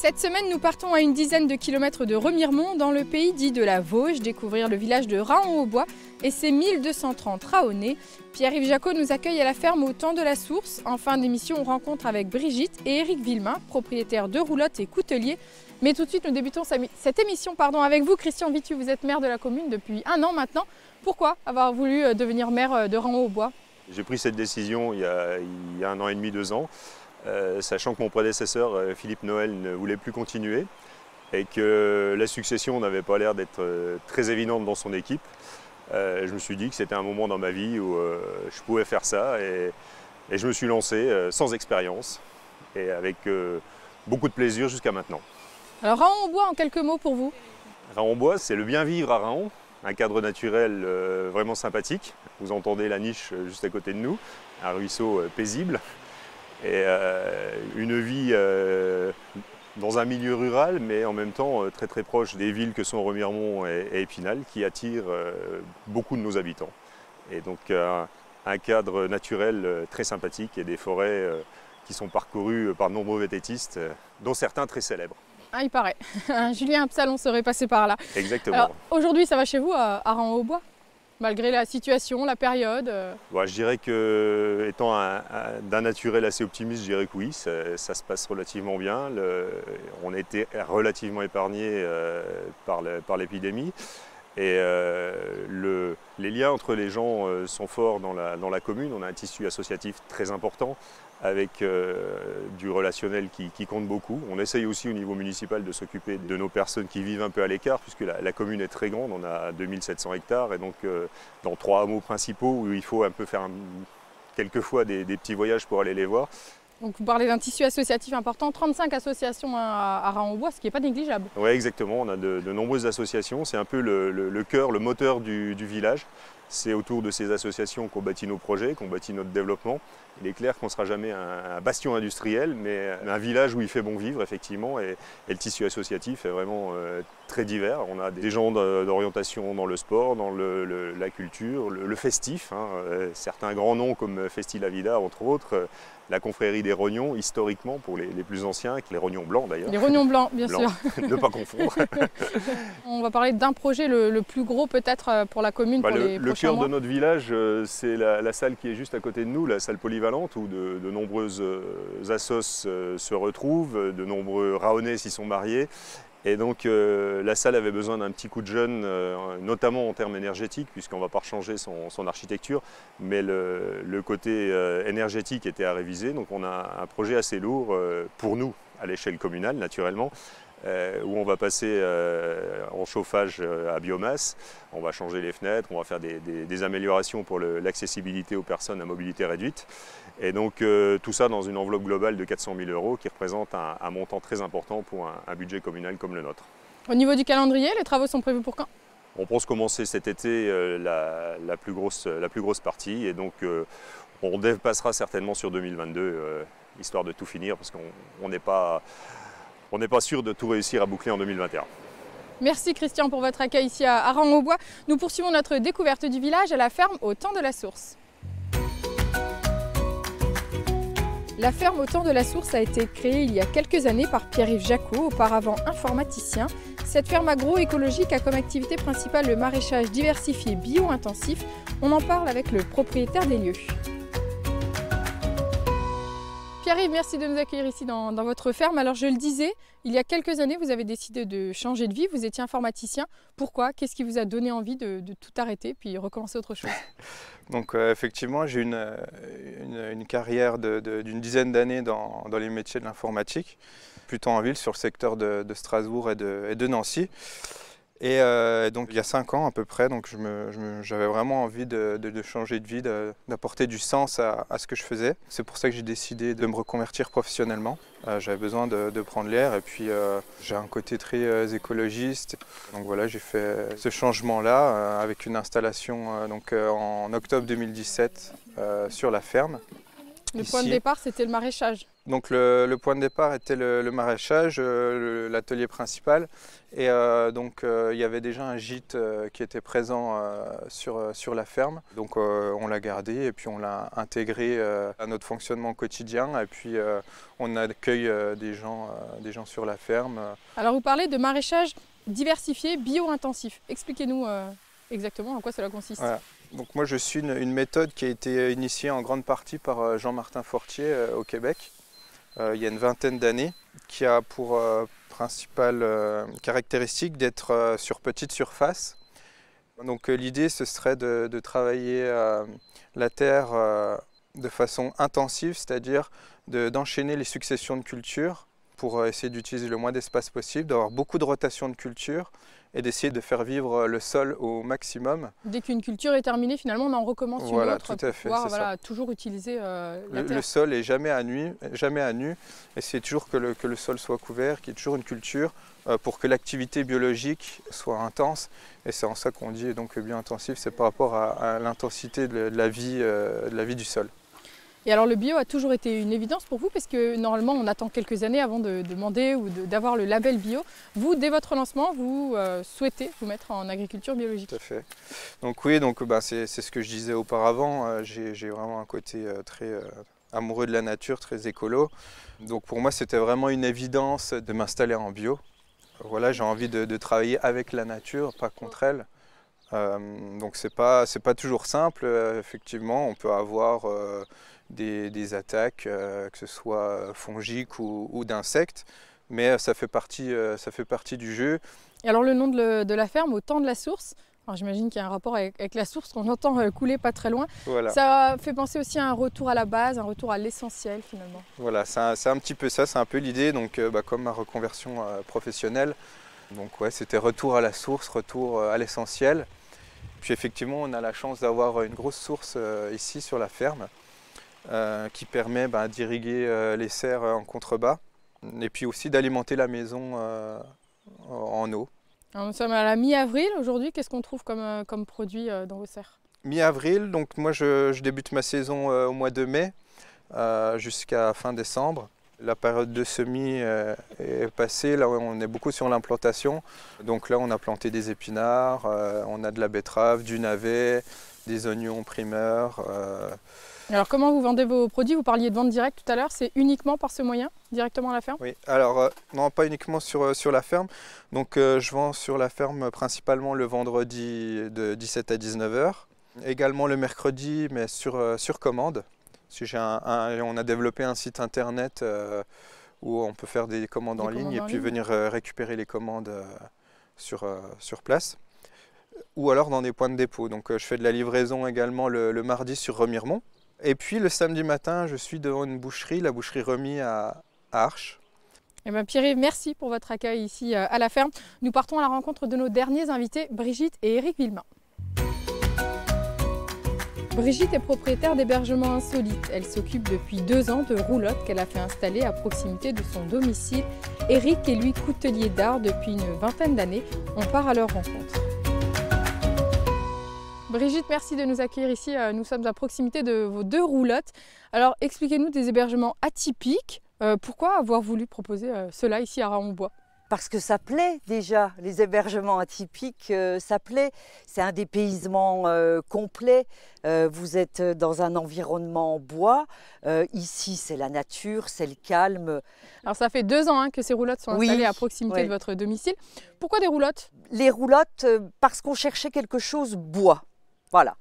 Cette semaine, nous partons à une dizaine de kilomètres de Remiremont, dans le pays dit de la Vosges, découvrir le village de Raon-au-Bois et ses 1230 Raonnais. Pierre-Yves Jacot nous accueille à la ferme au Temps de la Source. En fin d'émission, on rencontre avec Brigitte et Éric Villemain, propriétaires de roulottes et couteliers. Mais tout de suite, nous débutons cette émission avec vous, Christian Vitu. Vous êtes maire de la commune depuis 1 an maintenant. Pourquoi avoir voulu devenir maire de Raon-au-Bois? J'ai pris cette décision il y a 1 an et demi, 2 ans. Sachant que mon prédécesseur, Philippe Noël, ne voulait plus continuer et que la succession n'avait pas l'air d'être très évidente dans son équipe, je me suis dit que c'était un moment dans ma vie où je pouvais faire ça et je me suis lancé sans expérience et avec beaucoup de plaisir jusqu'à maintenant. Alors Raon-au-Bois, en quelques mots pour vous? Raon-au-Bois, c'est le bien vivre à Raon, un cadre naturel vraiment sympathique. Vous entendez la Niche juste à côté de nous, un ruisseau paisible. Et une vie dans un milieu rural, mais en même temps très très proche des villes que sont Remiremont et Épinal, qui attirent beaucoup de nos habitants. Et donc un cadre naturel très sympathique et des forêts qui sont parcourues par de nombreux vététistes, dont certains très célèbres. Ah, il paraît. Julien Absalon serait passé par là. Exactement. Alors aujourd'hui, ça va chez vous à Raon-au-Bois? Malgré la situation, la période Ouais, je dirais que, étant d'un naturel assez optimiste, je dirais que oui, ça se passe relativement bien. On a été relativement épargné par l'épidémie. Et les liens entre les gens sont forts dans la commune. On a un tissu associatif très important avec du relationnel qui compte beaucoup. On essaye aussi au niveau municipal de s'occuper de nos personnes qui vivent un peu à l'écart, puisque la commune est très grande, on a 2700 hectares, et donc dans 3 hameaux principaux où il faut un peu faire quelquefois des petits voyages pour aller les voir. Donc vous parlez d'un tissu associatif important, 35 associations à Raon-au-Bois, ce qui n'est pas négligeable. Oui, exactement, on a de nombreuses associations, c'est un peu le cœur, le moteur du village. C'est autour de ces associations qu'on bâtit nos projets, qu'on bâtit notre développement. Il est clair qu'on ne sera jamais un bastion industriel, mais un village où il fait bon vivre, effectivement, et le tissu associatif est vraiment très divers. On a des gens d'orientation dans le sport, dans la culture, le festif, hein, certains grands noms comme Festi la Vida, entre autres, la confrérie des rognons, historiquement, pour les plus anciens, les rognons blancs d'ailleurs. Les rognons blancs, bien sûr. Ne pas confondre. On va parler d'un projet le plus gros peut-être pour la commune pour les prochains mois. Le cœur de notre village, c'est la salle qui est juste à côté de nous, la salle polyvalente, où de nombreuses assos se retrouvent, de nombreux Raonnais s'y sont mariés. Et donc la salle avait besoin d'un petit coup de jeune, notamment en termes énergétiques, puisqu'on ne va pas changer son architecture, mais le côté énergétique était à réviser. Donc on a un projet assez lourd pour nous, à l'échelle communale naturellement, où on va passer en chauffage à biomasse, on va changer les fenêtres, on va faire des améliorations pour l'accessibilité aux personnes à mobilité réduite. Et donc tout ça dans une enveloppe globale de 400 000 € qui représente un montant très important pour un budget communal comme le nôtre. Au niveau du calendrier, les travaux sont prévus pour quand? On pense commencer cet été la plus grosse partie, et donc on dépassera certainement sur 2022, histoire de tout finir, parce qu'on n'est pas sûr de tout réussir à boucler en 2021. Merci Christian pour votre accueil ici à Raon-au-Bois. Nous poursuivons notre découverte du village à la ferme au Temps de la Source. La ferme au Temps de la Source a été créée il y a quelques années par Pierre-Yves Jacot, auparavant informaticien. Cette ferme agroécologique a comme activité principale le maraîchage diversifié bio-intensif. On en parle avec le propriétaire des lieux. Pierre-Yves, merci de nous accueillir ici dans votre ferme. Alors je le disais, il y a quelques années, vous avez décidé de changer de vie. Vous étiez informaticien. Pourquoi? Qu'est-ce qui vous a donné envie de tout arrêter puis recommencer autre chose? Donc effectivement, j'ai une carrière d'une dizaine d'années dans les métiers de l'informatique, plutôt en ville, sur le secteur de Strasbourg et de Nancy. Et donc il y a 5 ans à peu près, j'avais vraiment envie de changer de vie, d'apporter du sens à ce que je faisais. C'est pour ça que j'ai décidé de me reconvertir professionnellement. J'avais besoin de prendre l'air, et puis j'ai un côté très écologiste. Donc voilà, j'ai fait ce changement-là avec une installation en octobre 2017 sur la ferme. Le point de départ, c'était le maraîchage. Donc le point de départ était le maraîchage, l'atelier principal. Et il y avait déjà un gîte qui était présent sur la ferme. Donc on l'a gardé et puis on l'a intégré à notre fonctionnement quotidien. Et puis on accueille des gens sur la ferme. Alors vous parlez de maraîchage diversifié, bio-intensif. Expliquez-nous exactement en quoi cela consiste. Voilà. Donc moi je suis une méthode qui a été initiée en grande partie par Jean-Martin Fortier au Québec. Il y a une vingtaine d'années, qui a pour principale caractéristique d'être sur petite surface. Donc l'idée ce serait de travailler la terre de façon intensive, c'est-à-dire d'enchaîner les successions de cultures pour essayer d'utiliser le moins d'espace possible, d'avoir beaucoup de rotation de cultures et d'essayer de faire vivre le sol au maximum. Dès qu'une culture est terminée, finalement, on en recommence une autre tout à fait, pour pouvoir toujours utiliser la terre. Le sol est jamais à nu, et c'est toujours que le sol soit couvert, qu'il y ait toujours une culture pour que l'activité biologique soit intense. Et c'est en ça qu'on dit donc bio-intensif, c'est par rapport à l'intensité de la vie du sol. Et alors le bio a toujours été une évidence pour vous parce que normalement on attend quelques années avant de demander ou d'avoir le label bio. Vous, dès votre lancement, vous souhaitez vous mettre en agriculture biologique. Tout à fait. Donc oui, c'est ce que je disais auparavant. J'ai vraiment un côté très amoureux de la nature, très écolo. Donc pour moi c'était vraiment une évidence de m'installer en bio. Voilà, j'ai envie de travailler avec la nature, pas contre elle. Donc c'est pas toujours simple. Effectivement, on peut avoir des attaques, que ce soit fongiques ou d'insectes, mais ça fait partie du jeu. Et alors le nom de la ferme, au temps de la source, j'imagine qu'il y a un rapport avec la source qu'on entend couler pas très loin. Voilà. Ça fait penser aussi à un retour à la base, un retour à l'essentiel finalement. Voilà, c'est un petit peu ça, c'est un peu l'idée, donc comme ma reconversion professionnelle. Donc ouais, c'était retour à la source, retour à l'essentiel. Puis effectivement, on a la chance d'avoir une grosse source ici sur la ferme qui permet d'irriguer les serres en contrebas et puis aussi d'alimenter la maison en eau. Alors nous sommes à la mi-avril aujourd'hui, qu'est-ce qu'on trouve comme produit dans vos serres? Mi-avril, donc moi je débute ma saison au mois de mai jusqu'à fin décembre. La période de semis est passée, là on est beaucoup sur l'implantation. Donc là on a planté des épinards, on a de la betterave, du navet, des oignons primeurs. Alors comment vous vendez vos produits? Vous parliez de vente directe tout à l'heure, c'est uniquement par ce moyen, directement à la ferme? Oui, alors non, pas uniquement sur la ferme. Donc je vends sur la ferme principalement le vendredi de 17 à 19 h. Également le mercredi, mais sur commande. On a développé un site internet où on peut faire des commandes en ligne et puis venir récupérer les commandes sur place. Ou alors dans des points de dépôt. Donc je fais de la livraison également le mardi sur Remiremont. Et puis le samedi matin, je suis devant une boucherie, la boucherie Remy à Arches. Eh bien Pierre-Yves, merci pour votre accueil ici à la ferme. Nous partons à la rencontre de nos derniers invités, Brigitte et Éric Villemain. Brigitte est propriétaire d'hébergements insolites. Elle s'occupe depuis 2 ans de roulottes qu'elle a fait installer à proximité de son domicile. Éric est lui coutelier d'art depuis une vingtaine d'années. On part à leur rencontre. Brigitte, merci de nous accueillir ici. Nous sommes à proximité de vos 2 roulottes. Alors expliquez-nous des hébergements atypiques. Pourquoi avoir voulu proposer cela ici à Raon-Bois? Parce que ça plaît déjà, les hébergements atypiques, ça plaît. C'est un dépaysement complet. Vous êtes dans un environnement en bois. Ici, c'est la nature, c'est le calme. Alors ça fait 2 ans que ces roulottes sont installées à proximité de votre domicile. Pourquoi des roulottes? Les roulottes, parce qu'on cherchait quelque chose bois. Voilà.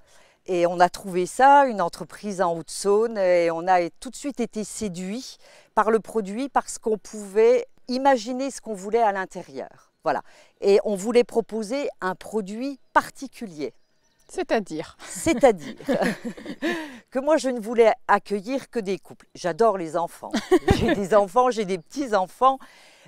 Et on a trouvé ça, une entreprise en Haute-Saône, et on a tout de suite été séduit par le produit parce qu'on pouvait imaginer ce qu'on voulait à l'intérieur. Voilà. Et on voulait proposer un produit particulier. C'est-à-dire que moi, je ne voulais accueillir que des couples. J'adore les enfants. J'ai des enfants, j'ai des petits-enfants.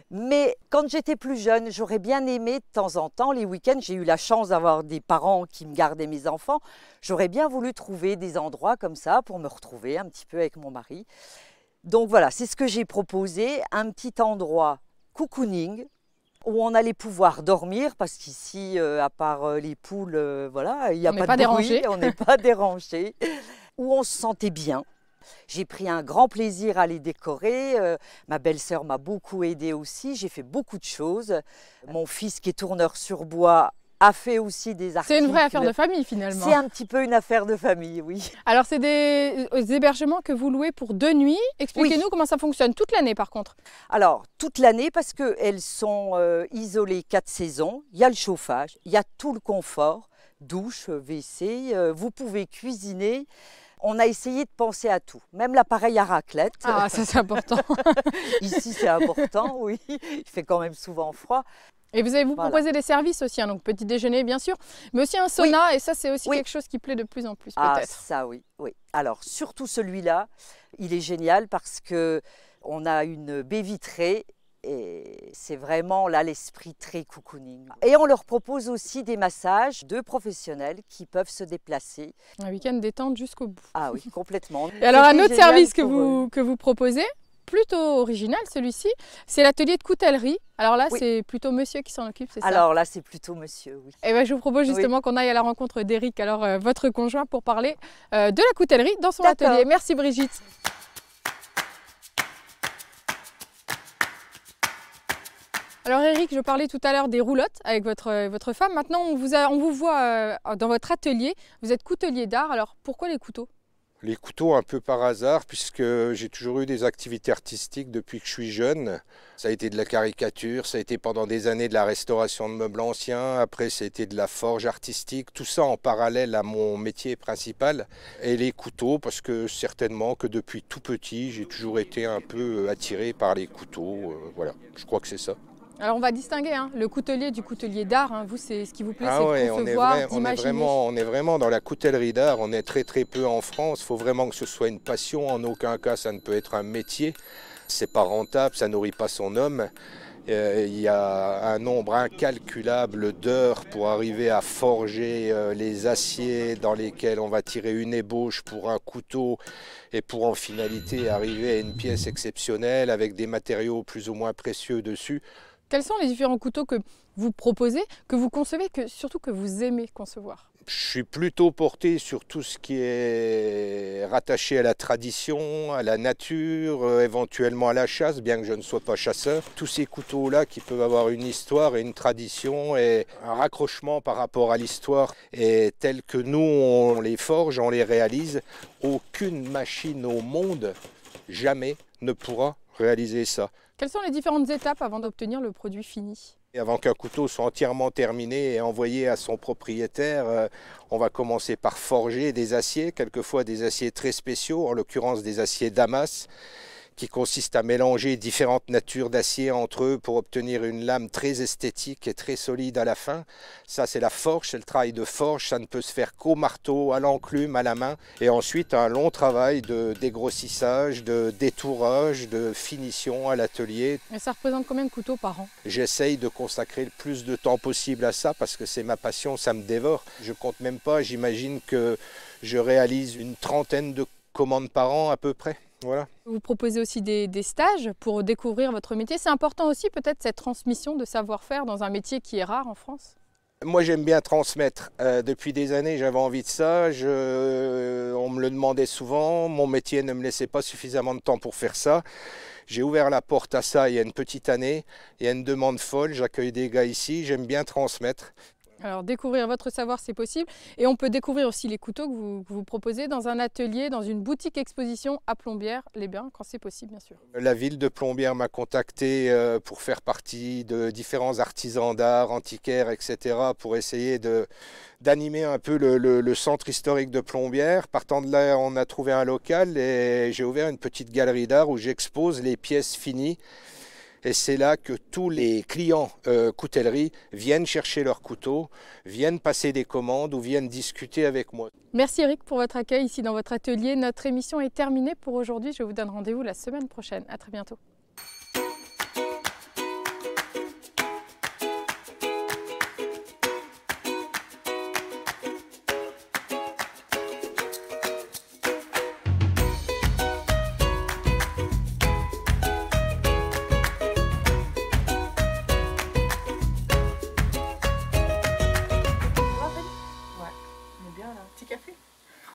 Mais quand j'étais plus jeune, j'aurais bien aimé de temps en temps, les week-ends, j'ai eu la chance d'avoir des parents qui me gardaient mes enfants. J'aurais bien voulu trouver des endroits comme ça pour me retrouver un petit peu avec mon mari. Donc voilà, c'est ce que j'ai proposé, un petit endroit cocooning où on allait pouvoir dormir parce qu'ici, à part les poules, voilà, il n'y a pas de bruit, on n'est pas dérangé, où on se sentait bien. J'ai pris un grand plaisir à les décorer. Ma belle-sœur m'a beaucoup aidée aussi. J'ai fait beaucoup de choses. Mon fils qui est tourneur sur bois a fait aussi des articles. C'est une vraie affaire de famille finalement. C'est un petit peu une affaire de famille, oui. Alors c'est des hébergements que vous louez pour 2 nuits. Expliquez-nous comment ça fonctionne toute l'année par contre. Alors toute l'année parce qu'elles sont isolées 4 saisons. Il y a le chauffage, il y a tout le confort, douche, WC, vous pouvez cuisiner. On a essayé de penser à tout, même l'appareil à raclette. Ah, ça c'est important. Ici c'est important, oui. Il fait quand même souvent froid. Et vous allez vous proposer des services aussi, hein, donc petit déjeuner bien sûr, mais aussi un sauna, et ça c'est aussi quelque chose qui plaît de plus en plus peut-être. Ah ça oui, oui. Alors surtout celui-là, il est génial parce qu'on a une baie vitrée et c'est vraiment là l'esprit très cocooning. Et on leur propose aussi des massages de professionnels qui peuvent se déplacer. Un week-end détente jusqu'au bout. Ah oui, complètement. Et alors un autre service que vous proposez, plutôt original celui-ci, c'est l'atelier de coutellerie. Alors là, c'est plutôt monsieur qui s'en occupe, c'est ça? Alors là, c'est plutôt monsieur, oui. Et ben, je vous propose justement qu'on aille à la rencontre d'Éric, alors votre conjoint, pour parler de la coutellerie dans son atelier. Merci Brigitte. Alors Éric, je parlais tout à l'heure des roulottes avec votre femme. Maintenant, on vous voit dans votre atelier. Vous êtes coutelier d'art. Alors pourquoi les couteaux? Les couteaux un peu par hasard, puisque j'ai toujours eu des activités artistiques depuis que je suis jeune. Ça a été de la caricature, ça a été pendant des années de la restauration de meubles anciens, après ça a été de la forge artistique, tout ça en parallèle à mon métier principal. Et les couteaux, parce que certainement que depuis tout petit, j'ai toujours été un peu attiré par les couteaux. Voilà, je crois que c'est ça. Alors on va distinguer le coutelier du coutelier d'art. Vous, c'est ce qui vous plaît, c'est de concevoir, d'imaginer. On est vraiment dans la coutellerie d'art. On est très peu en France. Il faut vraiment que ce soit une passion. En aucun cas, ça ne peut être un métier. C'est pas rentable, ça nourrit pas son homme. Il y a un nombre incalculable d'heures pour arriver à forger les aciers dans lesquels on va tirer une ébauche pour un couteau et pour en finalité arriver à une pièce exceptionnelle avec des matériaux plus ou moins précieux dessus. Quels sont les différents couteaux que vous proposez, que vous concevez, surtout que vous aimez concevoir? Je suis plutôt porté sur tout ce qui est rattaché à la tradition, à la nature, éventuellement à la chasse, bien que je ne sois pas chasseur. Tous ces couteaux-là qui peuvent avoir une histoire et une tradition et un raccrochement par rapport à l'histoire. Et tel que nous, on les forge, on les réalise, aucune machine au monde, jamais, ne pourra réaliser ça. Quelles sont les différentes étapes avant d'obtenir le produit fini? Et avant qu'un couteau soit entièrement terminé et envoyé à son propriétaire, on va commencer par forger des aciers, quelquefois des aciers très spéciaux, en l'occurrence des aciers Damas, qui consistent à mélanger différentes natures d'acier entre eux pour obtenir une lame très esthétique et très solide à la fin. Ça, c'est la forge, c'est le travail de forge, ça ne peut se faire qu'au marteau, à l'enclume, à la main. Et ensuite, un long travail de dégrossissage, de détourage, de finition à l'atelier. Et ça représente combien de couteaux par an? J'essaye de consacrer le plus de temps possible à ça parce que c'est ma passion, ça me dévore. Je compte même pas, j'imagine que je réalise une trentaine de commandes par an à peu près. Voilà. Vous proposez aussi des stages pour découvrir votre métier. C'est important aussi peut-être cette transmission de savoir-faire dans un métier qui est rare en France? Moi j'aime bien transmettre. Depuis des années j'avais envie de ça. On me le demandait souvent. Mon métier ne me laissait pas suffisamment de temps pour faire ça. J'ai ouvert la porte à ça il y a une petite année. Il y a une demande folle. J'accueille des gars ici. J'aime bien transmettre. Alors découvrir votre savoir, c'est possible. Et on peut découvrir aussi les couteaux que vous proposez dans un atelier, dans une boutique exposition à Plombières-les-Bains, quand c'est possible bien sûr. La ville de Plombières m'a contacté pour faire partie de différents artisans d'art, antiquaires, etc. pour essayer d'animer un peu le centre historique de Plombières. Partant de là, on a trouvé un local et j'ai ouvert une petite galerie d'art où j'expose les pièces finies. Et c'est là que tous les clients coutellerie viennent chercher leurs couteaux, viennent passer des commandes ou viennent discuter avec moi. Merci Éric pour votre accueil ici dans votre atelier. Notre émission est terminée pour aujourd'hui. Je vous donne rendez-vous la semaine prochaine. À très bientôt.